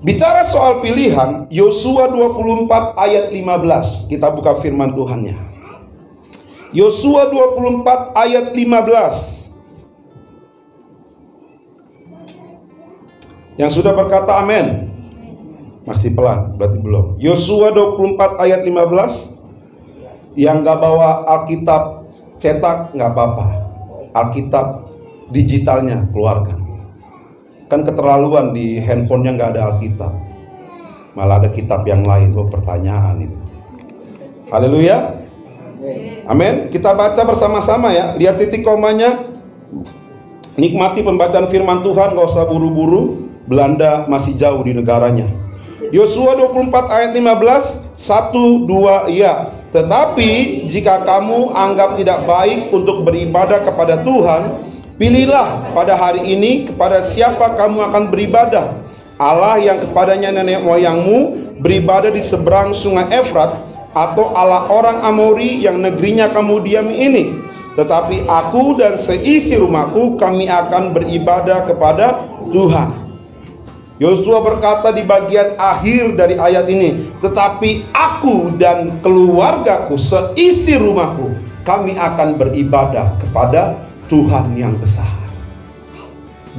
Bicara soal pilihan, Yosua 24 ayat 15. Kita buka firman Tuhannya. Yosua 24 ayat 15. Yang sudah berkata amin? Masih pelan, berarti belum. Yosua 24 ayat 15. Yang gak bawa Alkitab cetak gak apa-apa, Alkitab digitalnya keluarkan. Kan keterlaluan di handphonenya nggak ada Alkitab, malah ada kitab yang lain. Oh, pertanyaan itu. Haleluya, amin. Kita baca bersama-sama ya. Lihat titik komanya. Nikmati pembacaan firman Tuhan, gak usah buru-buru. Belanda masih jauh di negaranya. Yosua 24 ayat 15. 1, 2, ya. Tetapi jika kamu anggap tidak baik untuk beribadah kepada Tuhan, pilihlah pada hari ini kepada siapa kamu akan beribadah. Allah yang kepadanya nenek moyangmu beribadah di seberang sungai Efrat, atau Allah orang Amori yang negerinya kamu diami ini. Tetapi aku dan seisi rumahku, kami akan beribadah kepada Tuhan. Yosua berkata di bagian akhir dari ayat ini, tetapi aku dan keluargaku, seisi rumahku, kami akan beribadah kepada Tuhan yang besar,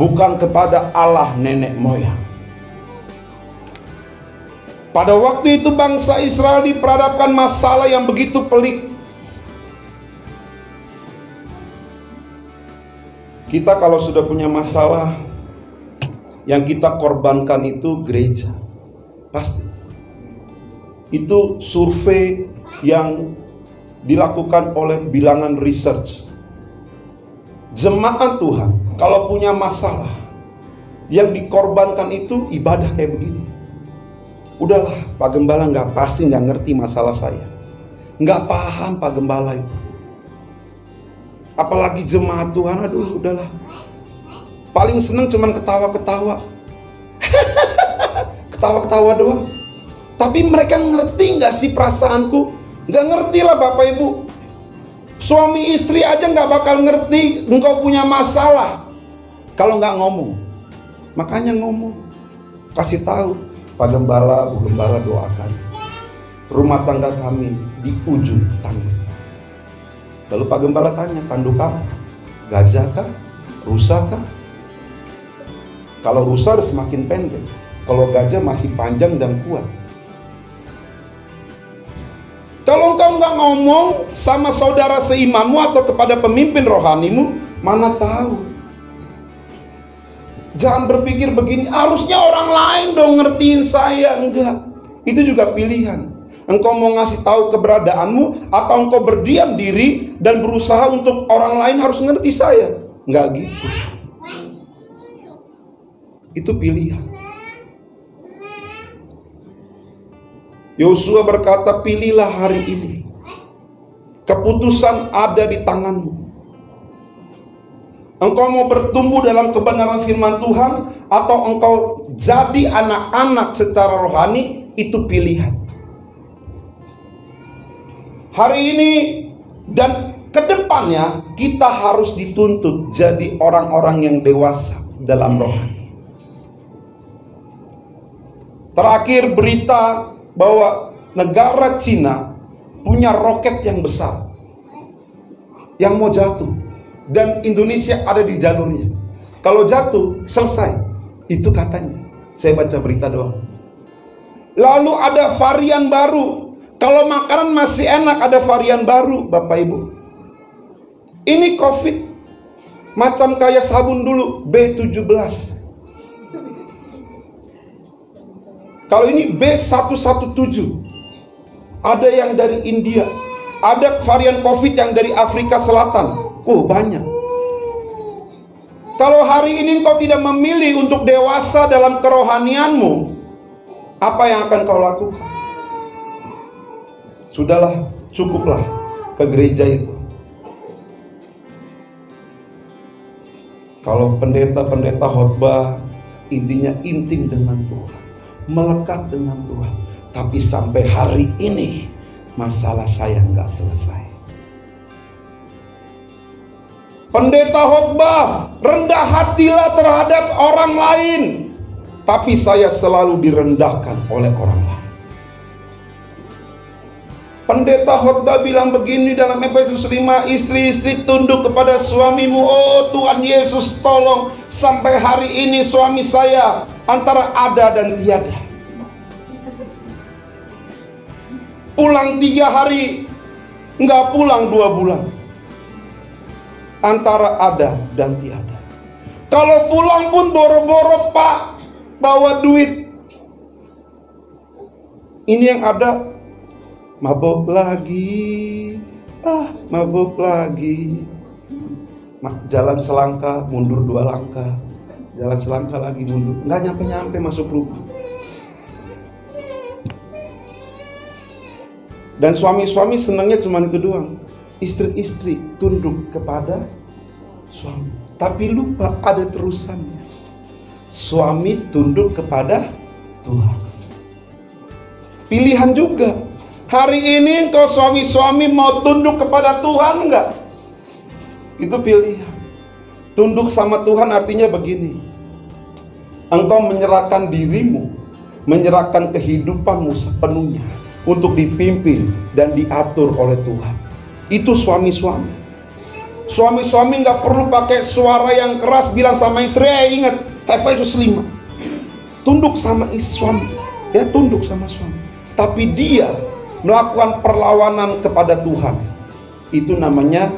bukan kepada Allah nenek moyang. Pada waktu itu bangsa Israel diperhadapkan masalah yang begitu pelik. Kita kalau sudah punya masalah, yang kita korbankan itu gereja, pasti. Itu survei yang dilakukan oleh bilangan research. Jemaat Tuhan kalau punya masalah, yang dikorbankan itu ibadah kayak begini. Udahlah, Pak Gembala pasti nggak ngerti masalah saya, nggak paham Pak Gembala itu. Apalagi jemaat Tuhan, aduh udahlah. Paling seneng cuman ketawa-ketawa. Ketawa-ketawa doang. Tapi mereka ngerti nggak sih perasaanku? Nggak ngerti lah Bapak Ibu. Suami istri aja nggak bakal ngerti engkau punya masalah kalau nggak ngomong. Makanya ngomong, kasih tahu, Pak Gembala, Bu Gembala doakan rumah tangga kami di ujung tanduk. Lalu Pak Gembala tanya, tanduk apa? Gajah kah? Rusa kah? Kalau rusa harus semakin pendek, kalau gajah masih panjang dan kuat. Kalau engkau nggak ngomong sama saudara seimanmu atau kepada pemimpin rohanimu, mana tahu. Jangan berpikir begini, harusnya orang lain dong ngertiin saya. Enggak, itu juga pilihan. Engkau mau ngasih tahu keberadaanmu, atau engkau berdiam diri dan berusaha untuk orang lain harus ngerti saya. Enggak gitu. Itu pilihan. Yosua berkata, pilihlah hari ini. Keputusan ada di tanganmu. Engkau mau bertumbuh dalam kebenaran firman Tuhan, atau engkau jadi anak-anak secara rohani, itu pilihan. Hari ini dan kedepannya kita harus dituntut jadi orang-orang yang dewasa dalam rohani. Terakhir berita bahwa negara Cina punya roket yang besar yang mau jatuh, dan Indonesia ada di jalurnya. Kalau jatuh selesai, itu katanya. Saya baca berita doang. Lalu ada varian baru. Kalau makanan masih enak, ada varian baru, Bapak Ibu. Ini COVID macam kayak sabun dulu, B17. Kalau ini B117, ada yang dari India, ada varian COVID yang dari Afrika Selatan. Oh, banyak. Kalau hari ini kau tidak memilih untuk dewasa dalam kerohanianmu, apa yang akan kau lakukan? Sudahlah, cukuplah ke gereja itu. Kalau pendeta-pendeta khotbah, intinya intim dengan Tuhan, melekat dengan Tuhan. Tapi sampai hari ini masalah saya nggak selesai. Pendeta khotbah, rendah hatilah terhadap orang lain. tapi saya selalu direndahkan oleh orang lain. Pendeta khotbah bilang begini dalam Efesus 5, istri-istri tunduk kepada suamimu. Oh Tuhan Yesus, tolong sampai hari ini suami saya antara ada dan tiada. Pulang 3 hari, nggak pulang 2 bulan. Antara ada dan tiada. Kalau pulang pun boro-boro, Pak, bawa duit. Ini yang ada, mabuk lagi, mabuk lagi. Jalan selangkah, mundur 2 langkah. Jalan selangkah lagi, mundur. Nggak nyampe-nyampe masuk rumah. Dan suami-suami senangnya cuma itu doang. Istri-istri tunduk kepada suami, tapi lupa ada terusannya. Suami tunduk kepada Tuhan. Pilihan juga. Hari ini engkau suami-suami mau tunduk kepada Tuhan enggak? Itu pilihan. Tunduk sama Tuhan artinya begini. Engkau menyerahkan dirimu, menyerahkan kehidupanmu sepenuhnya untuk dipimpin dan diatur oleh Tuhan. Itu suami-suami. Suami-suami nggak perlu pakai suara yang keras bilang sama istri, ingat Efesus 5. Tunduk sama suami, ya tunduk sama suami. Tapi dia melakukan perlawanan kepada Tuhan. Itu namanya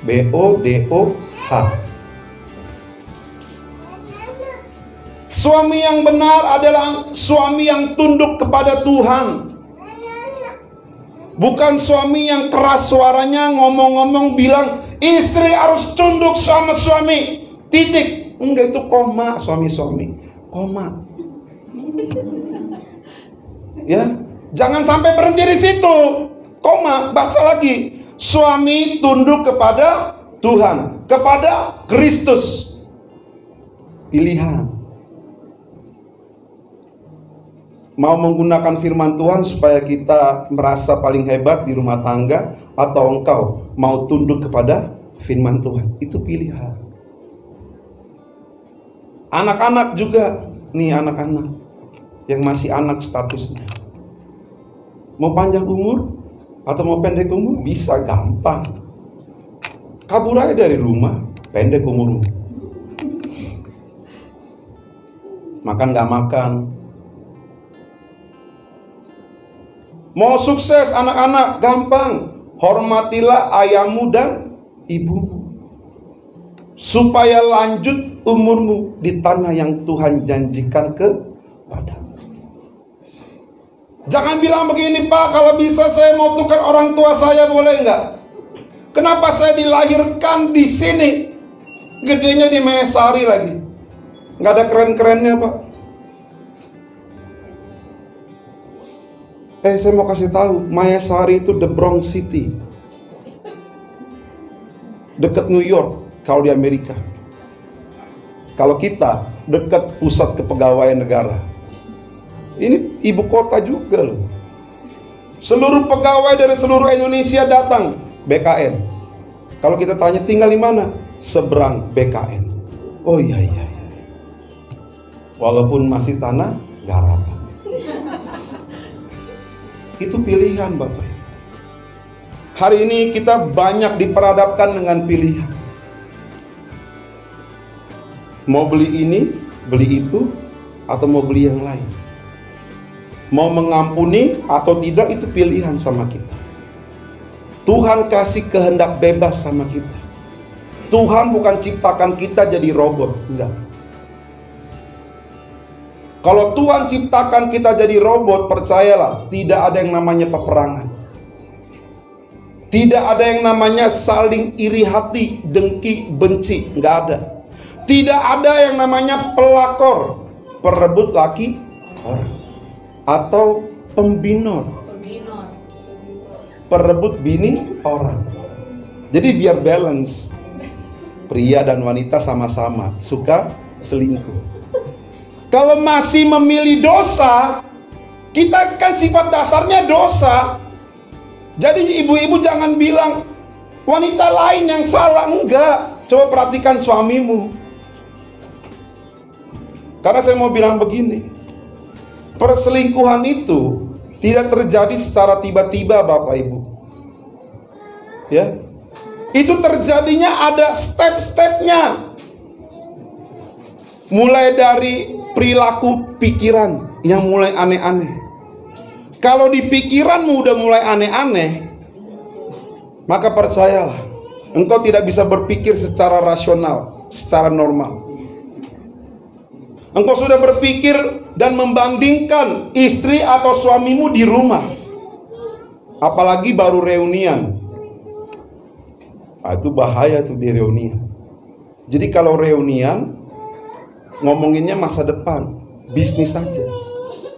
BODOH. Suami yang benar adalah suami yang tunduk kepada Tuhan. Bukan suami yang keras suaranya, ngomong-ngomong bilang istri harus tunduk sama suami, titik. Enggak, itu koma. Suami-suami koma. Ya, jangan sampai berhenti di situ. Koma, baca lagi. Suami tunduk kepada Tuhan, kepada Kristus. Pilihan. Mau menggunakan firman Tuhan supaya kita merasa paling hebat di rumah tangga, atau engkau mau tunduk kepada firman Tuhan? Itu pilihan. Anak-anak juga, nih anak-anak yang masih anak statusnya, mau panjang umur atau mau pendek umur, bisa gampang. Kabur aja dari rumah, pendek umurmu. Makan gak makan. Mau sukses anak-anak, gampang. Hormatilah ayahmu dan ibumu, supaya lanjut umurmu di tanah yang Tuhan janjikan kepadamu. Jangan bilang begini, Pak, kalau bisa saya mau tukar orang tua saya, boleh nggak? Kenapa saya dilahirkan di sini, gedenya di Mayasari lagi, nggak ada keren-kerennya, Pak? Saya mau kasih tahu, Mayasari itu the Bronx City, dekat New York kalau di Amerika. Kalau kita dekat pusat kepegawaian negara. Ini ibu kota juga loh. Seluruh pegawai dari seluruh Indonesia datang BKN. Kalau kita tanya tinggal di mana? Seberang BKN. Oh iya. Walaupun masih tanah garapan. Itu pilihan, Bapak. Hari ini kita banyak diperhadapkan dengan pilihan. Mau beli ini, beli itu, atau mau beli yang lain. Mau mengampuni atau tidak, itu pilihan sama kita. Tuhan kasih kehendak bebas sama kita. Tuhan bukan ciptakan kita jadi robot, enggak. Kalau Tuhan ciptakan kita jadi robot, percayalah, tidak ada yang namanya peperangan. Tidak ada yang namanya saling iri hati, dengki, benci, nggak ada. Tidak ada yang namanya pelakor, perebut laki orang, atau pembinor, perebut bini orang. Jadi biar balance, pria dan wanita sama-sama suka selingkuh. Kalau masih memilih dosa, kita kan sifat dasarnya dosa. Jadi ibu-ibu jangan bilang wanita lain yang salah, enggak. Coba perhatikan suamimu. Karena saya mau bilang begini, perselingkuhan itu tidak terjadi secara tiba-tiba, Bapak Ibu. Ya, itu terjadinya ada step-stepnya. Mulai dari perilaku pikiran yang mulai aneh-aneh. Kalau di pikiranmu udah mulai aneh-aneh, maka percayalah, engkau tidak bisa berpikir secara rasional, secara normal. Engkau sudah berpikir dan membandingkan istri atau suamimu di rumah, apalagi baru reunian. Nah, itu bahaya tuh di reunian. Jadi kalau reunian, ngomonginnya masa depan, bisnis saja.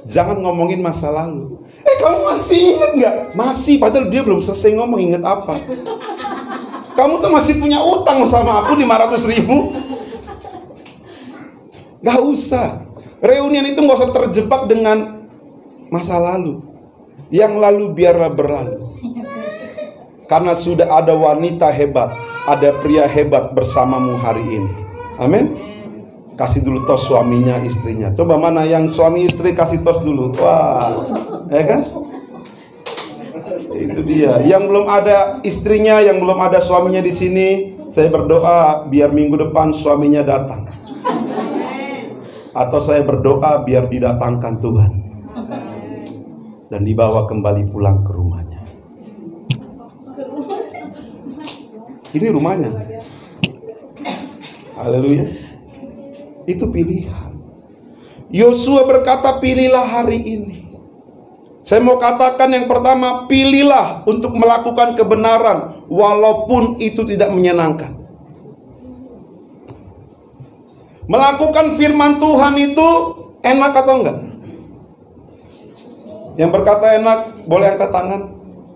Jangan ngomongin masa lalu. Kamu masih ingat nggak? Masih, padahal dia belum selesai ngomong, ingat apa? Kamu tuh masih punya utang sama aku 500.000. Gak usah. Reunian itu gak usah terjebak dengan masa lalu. Yang lalu biarlah berlalu. Karena sudah ada wanita hebat, ada pria hebat bersamamu hari ini. Amin. Kasih dulu tos suaminya, istrinya. Coba mana yang suami istri, kasih tos dulu. Wah, ya kan? Itu dia. Yang belum ada istrinya, yang belum ada suaminya di sini, saya berdoa biar minggu depan suaminya datang. Atau saya berdoa biar didatangkan Tuhan dan dibawa kembali pulang ke rumahnya. Ini rumahnya. Haleluya. Itu pilihan. Yosua berkata, pilihlah hari ini. Saya mau katakan yang pertama, pilihlah untuk melakukan kebenaran walaupun itu tidak menyenangkan. Melakukan firman Tuhan itu enak atau enggak? Yang berkata enak boleh angkat tangan.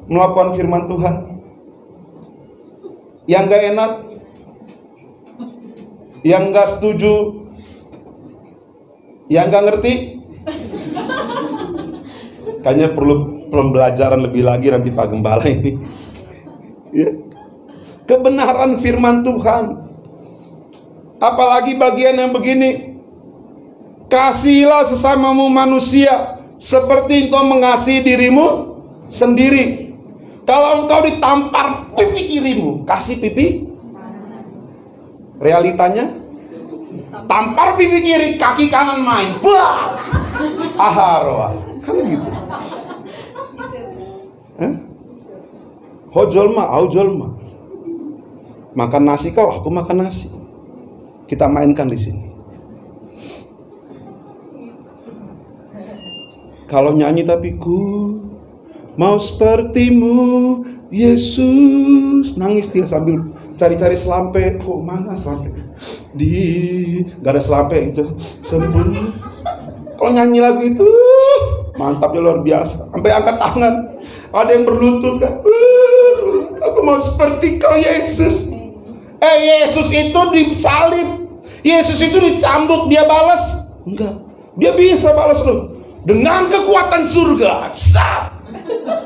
Melakukan firman Tuhan. Yang enggak enak, yang enggak setuju, yang enggak ngerti, kayaknya perlu pembelajaran lebih lagi nanti Pak Gembala ini. Ya. Kebenaran firman Tuhan. Apalagi bagian yang begini, kasihilah sesamamu manusia seperti engkau mengasihi dirimu sendiri. Kalau engkau ditampar pipi kirimu, kasih pipi. Realitanya, tampar pipi kiri, kaki kanan main. Bah! Aharoa, kan gitu. Hojolma, aujolma. Makan nasi kau, aku makan nasi. Kita mainkan di sini. Kalau nyanyi tapi ku mau sepertimu Yesus, nangis dia sambil cari-cari selampe. Kok mana selampe? Gak ada selampe itu. Sembunyi. Kalau nyanyi lagu itu mantapnya luar biasa. Sampai angkat tangan. Ada yang berlutut kan. Aku mau seperti kau Yesus. Yesus itu disalib. Yesus itu dicambuk, dia balas? Enggak. Dia bisa balas loh. Dengan kekuatan surga. Sat.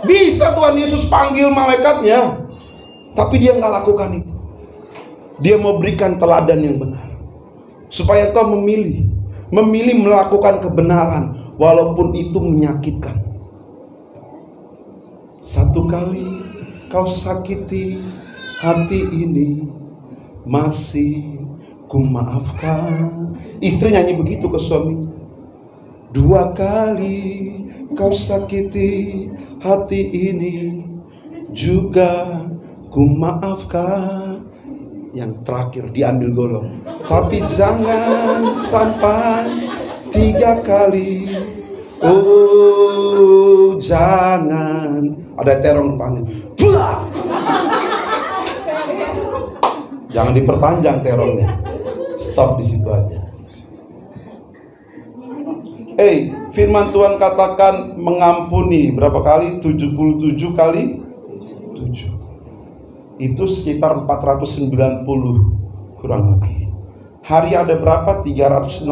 Bisa Tuhan Yesus panggil malaikatnya. Tapi dia nggak lakukan itu. Dia mau berikan teladan yang benar. Supaya kau memilih melakukan kebenaran walaupun itu menyakitkan. Satu kali kau sakiti hati ini, masih ku maafkan. Istri nyanyi begitu ke suami. 2 kali kau sakiti hati ini, juga ku maafkan. Yang terakhir diambil golong. Tapi jangan sampai 3 kali. Oh jangan. Ada terong depannya. Jangan diperpanjang terornya. Stop di situ aja. Firman Tuhan katakan mengampuni berapa kali? 77 kali 7. Itu sekitar 490 kurang lebih. Hari ada berapa? 365.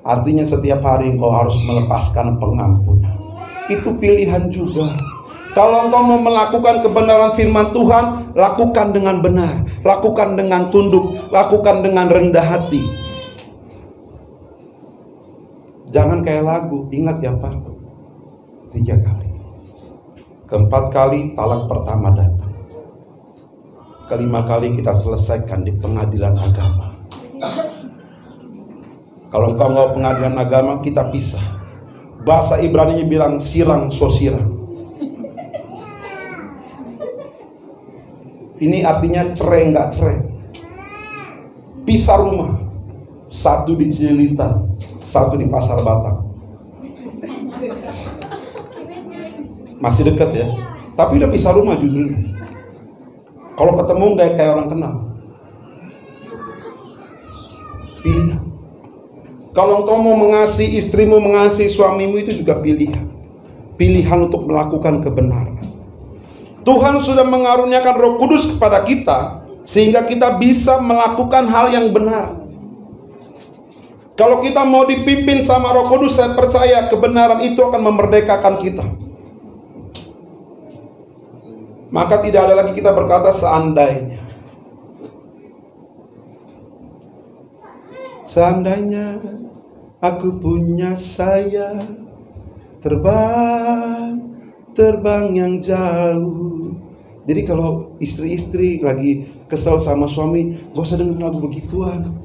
Artinya setiap hari engkau harus melepaskan pengampunan. Itu pilihan juga. Kalau engkau mau melakukan kebenaran firman Tuhan, lakukan dengan benar, lakukan dengan tunduk, lakukan dengan rendah hati. Jangan kayak lagu. Ingat ya Pak, 3 kali. Keempat kali talak pertama datang. Kelima kali kita selesaikan di pengadilan agama. Kalau engkau mau pengadilan agama, kita pisah. Bahasa Ibrani-nya bilang sirang so sirang. Ini artinya cerai nggak cerai. Pisah rumah. Satu di Cililitan, satu di Pasar Batang. Masih dekat ya. Tapi udah pisah rumah judulnya. Kalau ketemu nggak kayak orang kenal. Pilihan. Kalau engkau mau mengasihi istrimu, mengasihi suamimu, itu juga pilihan. Pilihan untuk melakukan kebenaran. Tuhan sudah mengaruniakan Roh Kudus kepada kita sehingga kita bisa melakukan hal yang benar. Kalau kita mau dipimpin sama Roh Kudus, saya percaya kebenaran itu akan memerdekakan kita. Maka tidak ada lagi kita berkata seandainya. Seandainya aku punya sayap, terbang yang jauh. Jadi kalau istri-istri lagi kesel sama suami, gak usah dengerin lagu begituan.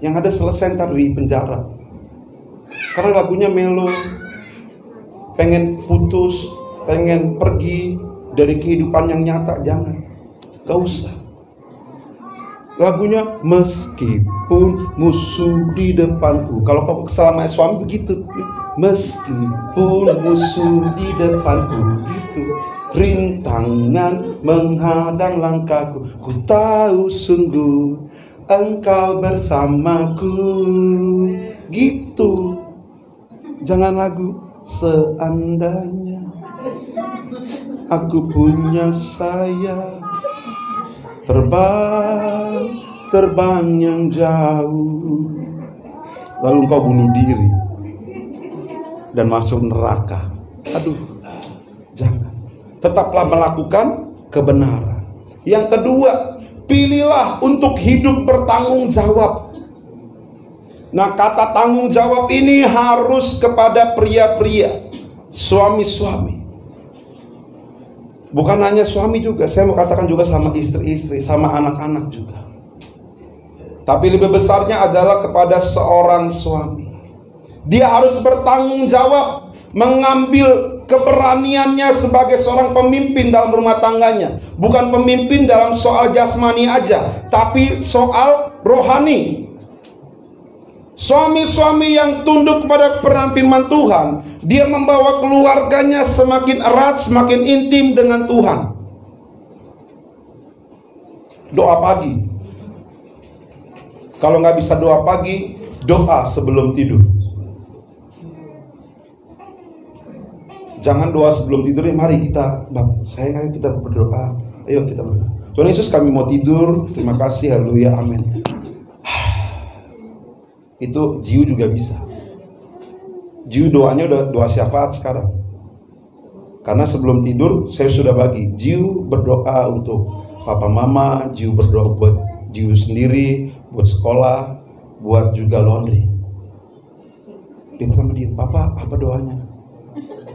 Yang ada selesai ntar di penjara. Karena lagunya melo, pengen putus, pengen pergi dari kehidupan yang nyata. Jangan, gak usah. Lagunya meskipun musuh di depanku. Kalau kau kesal sama suami begitu, meskipun musuh di depanku, gitu. Rintangan menghadang langkahku, ku tahu sungguh Engkau bersamaku, gitu. Jangan lagu seandainya aku punya sayap, terbang yang jauh, lalu engkau bunuh diri dan masuk neraka. Aduh, jangan. Tetaplah melakukan kebenaran. Yang kedua, pilihlah untuk hidup bertanggung jawab. Nah, kata tanggung jawab ini harus kepada pria-pria, suami-suami. Bukan hanya suami juga, saya mau katakan juga sama istri-istri, sama anak-anak juga. Tapi lebih besarnya adalah kepada seorang suami. Dia harus bertanggung jawab, mengambil keberaniannya sebagai seorang pemimpin dalam rumah tangganya. Bukan pemimpin dalam soal jasmani aja, tapi soal rohani. Suami-suami yang tunduk kepada peran firman Tuhan, dia membawa keluarganya semakin erat, semakin intim dengan Tuhan. Doa pagi. Kalau nggak bisa doa pagi, doa sebelum tidur. Jangan doa sebelum tidur. Mari kita, ayo kita berdoa. Ayo kita berdoa. Tuhan Yesus, kami mau tidur. Terima kasih, haleluya, amin. Itu Jiu juga bisa. Jiu doanya udah doa syafaat sekarang. Karena sebelum tidur saya sudah bagi. Jiu berdoa untuk papa mama, Jiu berdoa buat Jiu sendiri, buat sekolah, buat juga laundry. Dia pertama dia, papa apa doanya?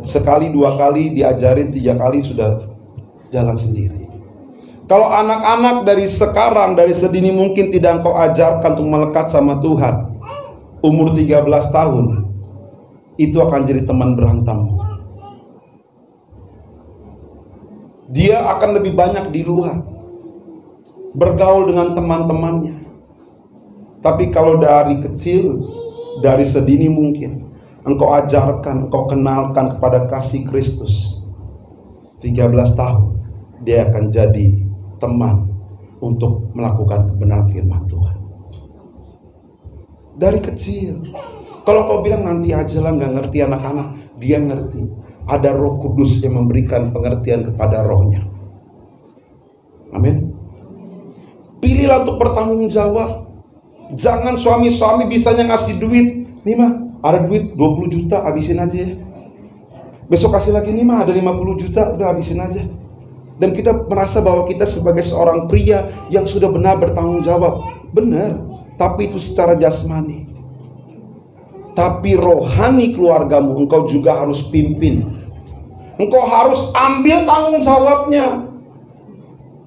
Sekali, 2 kali, diajarin 3 kali sudah jalan sendiri. Kalau anak-anak dari sekarang, dari sedini mungkin tidak engkau ajarkan untuk melekat sama Tuhan, umur 13 tahun, itu akan jadi teman berantammu. Dia akan lebih banyak di luar, bergaul dengan teman-temannya. Tapi kalau dari kecil, dari sedini mungkin, engkau ajarkan, engkau kenalkan kepada kasih Kristus, 13 tahun, dia akan jadi teman untuk melakukan kebenaran firman Tuhan. Dari kecil. Kalau kau bilang nanti aja lah, gak ngerti anak-anak, dia ngerti. Ada Roh Kudus yang memberikan pengertian kepada rohnya. Amin. Pilihlah untuk bertanggung jawab. Jangan suami-suami bisanya ngasih duit, nih mah ada duit 20 juta, habisin aja ya. Besok kasih lagi, nih mah ada 50 juta, udah habisin aja. Dan kita merasa bahwa kita sebagai seorang pria yang sudah benar bertanggung jawab. Benar, tapi itu secara jasmani. Tapi rohani keluargamu engkau juga harus pimpin. Engkau harus ambil tanggung jawabnya.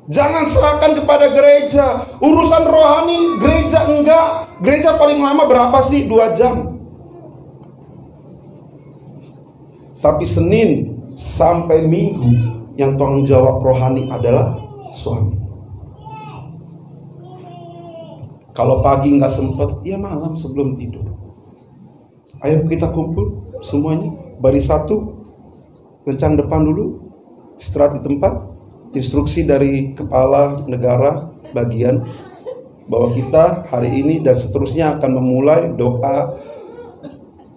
Jangan serahkan kepada gereja. Urusan rohani gereja enggak. Gereja paling lama berapa sih? 2 jam. Tapi Senin sampai Minggu yang tanggung jawab rohani adalah suami. Kalau pagi nggak sempet, ya malam sebelum tidur. Ayo kita kumpul semuanya, baris satu, kencang depan dulu, istirahat di tempat. Instruksi dari kepala negara bagian bahwa kita hari ini dan seterusnya akan memulai doa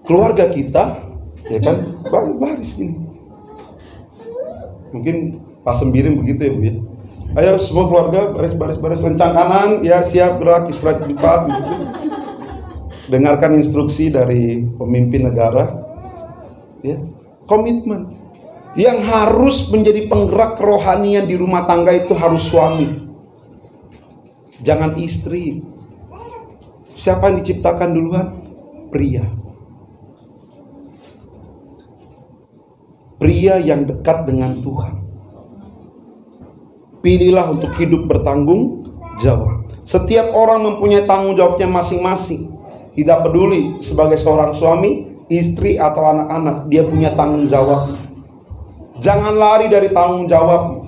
keluarga kita, ya kan? Baris ini. Mungkin Pak Sembiring begitu ya Bu ya. Ayo semua keluarga baris kencang kanan, ya siap gerak istirahat di depan gitu. Dengarkan instruksi dari pemimpin negara, ya, komitmen. Yang harus menjadi penggerak kerohanian di rumah tangga itu harus suami, jangan istri. Siapa yang diciptakan duluan? Pria. Pria yang dekat dengan Tuhan. Pilihlah untuk hidup bertanggung jawab. Setiap orang mempunyai tanggung jawabnya masing-masing. Tidak peduli sebagai seorang suami, istri atau anak-anak, dia punya tanggung jawab. Jangan lari dari tanggung jawab.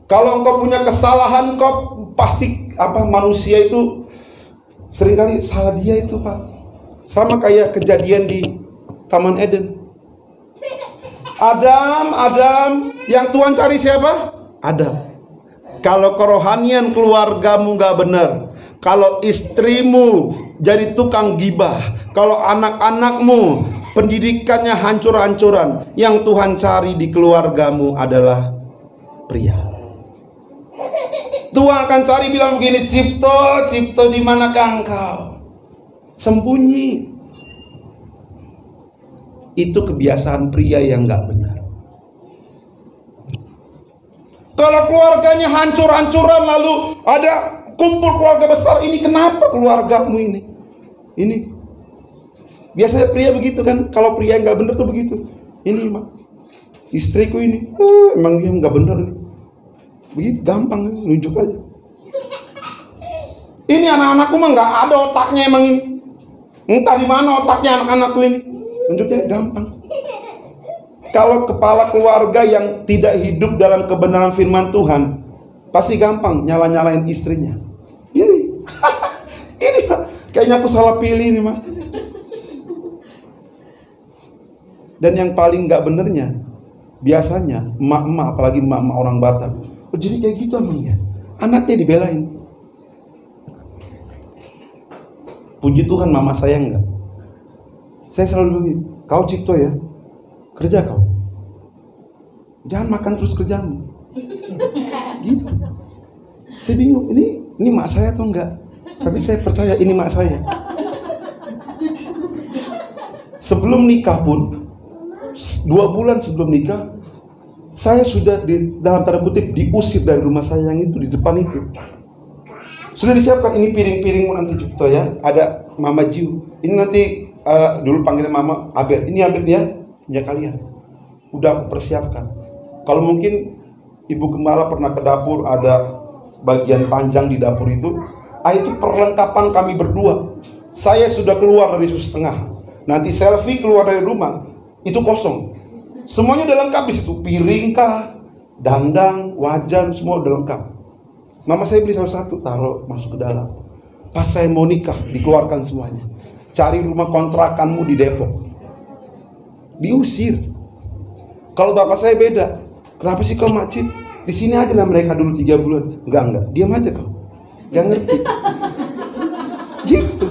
Kalau engkau punya kesalahan, engkau pasti manusia itu seringkali salah dia itu, Pak. Sama kayak kejadian di Taman Eden. Adam, yang Tuhan cari siapa? Adam. Kalau kerohanian keluargamu gak benar, kalau istrimu jadi tukang gibah, kalau anak-anakmu pendidikannya hancur-hancuran, yang Tuhan cari di keluargamu adalah pria. Tuhan akan cari bilang begini, Cipto, di manakah engkau? Sembunyi. Itu kebiasaan pria yang gak benar. Kalau keluarganya hancur-hancuran, lalu ada kumpul keluarga besar, ini kenapa keluargamu ini? Ini biasanya pria begitu kan. Kalau pria yang gak benar tuh begitu. Ini mak, istriku ini emang dia gak benar nih. Begitu gampang nunjuk aja. Ini anak-anakku mah gak ada otaknya emang ini. Entah di mana otaknya anak-anakku ini. Nunjuknya gampang. Kalau kepala keluarga yang tidak hidup dalam kebenaran firman Tuhan, pasti gampang nyala-nyalain istrinya. Ini ini kayaknya aku salah pilih nih mak. Dan yang paling gak benernya, biasanya emak-emak, apalagi emak-emak orang Batak, jadi kayak gitu emangnya. Anaknya dibelain. Puji Tuhan mama saya enggak. Saya selalu bilang, kau Cipto ya, kerja kau. Jangan makan terus kerjamu. Gitu. Saya bingung, ini mak saya atau enggak? Tapi saya percaya ini mak saya. Sebelum nikah pun, 2 bulan sebelum nikah, saya sudah dalam tanda kutip diusir dari rumah saya yang itu, di depan itu. Sudah disiapkan, ini piring-piringmu nanti Cipto ya. Ada Mama Jiu. Ini nanti dulu panggilnya Mama Abel. Ini Abel ya, punya kalian. Udah aku persiapkan. Kalau mungkin Ibu Gembala pernah ke dapur, ada bagian panjang di dapur itu. Itu perlengkapan kami berdua. Saya sudah keluar dari setengah. Nanti selfie keluar dari rumah, itu kosong. Semuanya udah lengkap di situ. Piring kah, dandang, wajan, semua udah lengkap. Mama saya beli satu-satu, taruh masuk ke dalam. Pas saya mau nikah, dikeluarkan semuanya. Cari rumah kontrakanmu di Depok. Diusir. Kalau bapak saya beda. Kenapa sih kau Mak Cip? Di sini aja lah mereka dulu 3 bulan. Enggak, diam aja kau. Gak ngerti. Gitu.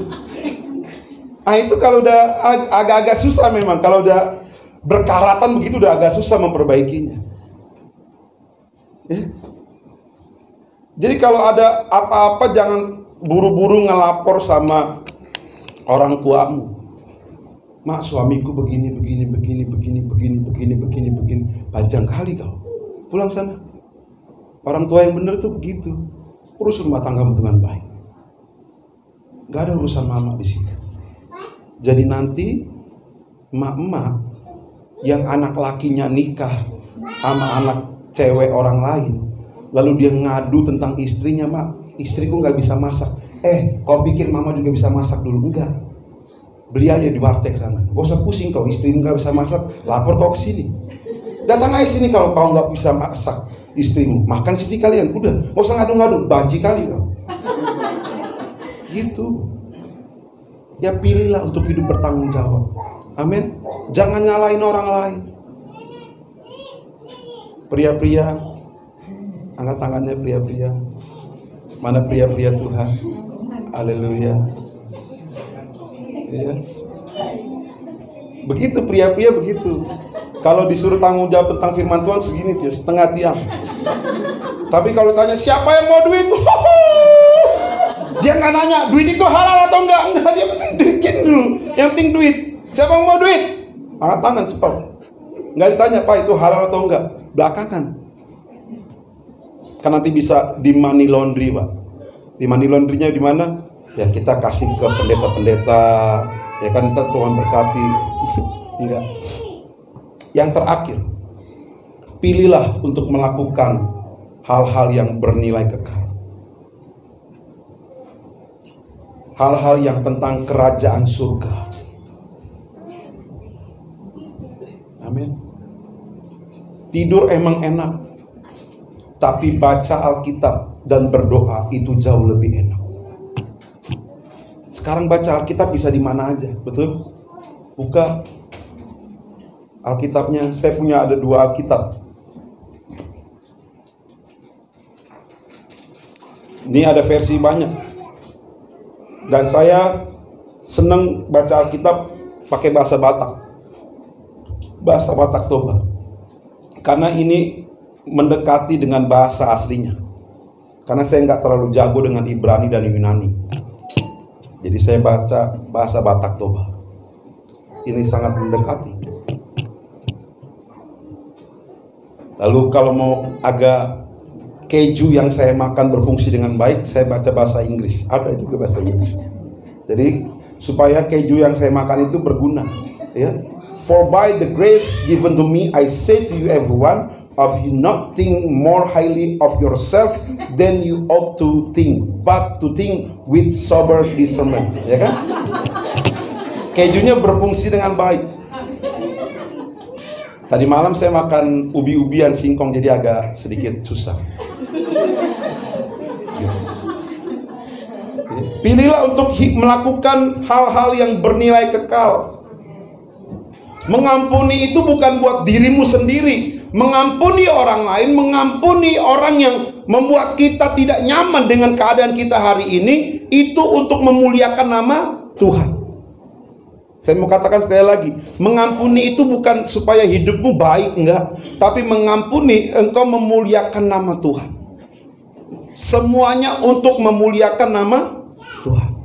Itu kalau udah agak-agak susah memang. Kalau udah berkaratan begitu udah agak susah memperbaikinya. Ya. Jadi kalau ada apa-apa jangan buru-buru ngelapor sama orang tuamu. Mak, suamiku begini. Panjang kali kau. Pulang sana. Orang tua yang benar tuh begitu. Urus rumah tanggamu dengan baik. Gak ada urusan mama di situ. Jadi nanti emak-emak yang anak lakinya nikah sama anak cewek orang lain, lalu dia ngadu tentang istrinya, mak, istriku gak bisa masak. Kau pikir mama juga bisa masak dulu? Enggak. Beli aja di warteg sana. Gak usah pusing kau, istrimu gak bisa masak, lapor kau ke sini. Datang aja sini kalau kau gak bisa masak istrimu, makan sini kalian. Udah, gak usah ngadu-ngadu, banci kali kau. Gitu. Ya pilihlah untuk hidup bertanggung jawab. Amin. Jangan nyalain orang lain. Pria-pria, angkat tangannya pria-pria. Mana pria-pria Tuhan? Haleluya. Ya. Begitu pria-pria begitu. Kalau disuruh tanggung jawab tentang firman Tuhan segini dia setengah tiang. Tapi kalau tanya siapa yang mau duit, dia nggak nanya duit itu halal atau enggak. Dia penting duitnya dulu. Yang penting duit. Siapa yang mau duit? Angkat tangan cepat. Nggak ditanya Pak itu halal atau enggak. Belakangan. Kan nanti bisa di money laundry, Pak. Di money laundry-nya di mana? Ya kita kasih ke pendeta-pendeta. Ya kan kita Tuhan berkati. Enggak. Yang terakhir, pilihlah untuk melakukan hal-hal yang bernilai kekal. Hal-hal yang tentang kerajaan surga. Amin. Tidur emang enak, tapi baca Alkitab dan berdoa itu jauh lebih enak. Sekarang baca Alkitab bisa di mana aja, betul? Buka Alkitabnya, saya punya ada 2 Alkitab. Ini ada versi banyak. Dan saya senang baca Alkitab pakai bahasa Batak. Bahasa Batak Toba. Karena ini mendekati dengan bahasa aslinya. Karena saya nggak terlalu jago dengan Ibrani dan Yunani. Jadi saya baca bahasa Batak Toba. Ini sangat mendekati. Lalu kalau mau agak keju yang saya makan berfungsi dengan baik, saya baca bahasa Inggris. Ada juga bahasa Inggris. Jadi supaya keju yang saya makan itu berguna, ya. For by the grace given to me, I say to you everyone, of you not think more highly of yourself than you ought to think, but to think with sober discernment, ya kan? Kejunya berfungsi dengan baik. Tadi malam saya makan ubi-ubian singkong, jadi agak sedikit susah. Pilihlah untuk melakukan hal-hal yang bernilai kekal. Mengampuni itu bukan buat dirimu sendiri. Mengampuni orang lain, mengampuni orang yang membuat kita tidak nyaman dengan keadaan kita hari ini, itu untuk memuliakan nama Tuhan. Saya mau katakan sekali lagi, mengampuni itu bukan supaya hidupmu baik, enggak. Tapi mengampuni, engkau memuliakan nama Tuhan. Semuanya untuk memuliakan nama Tuhan.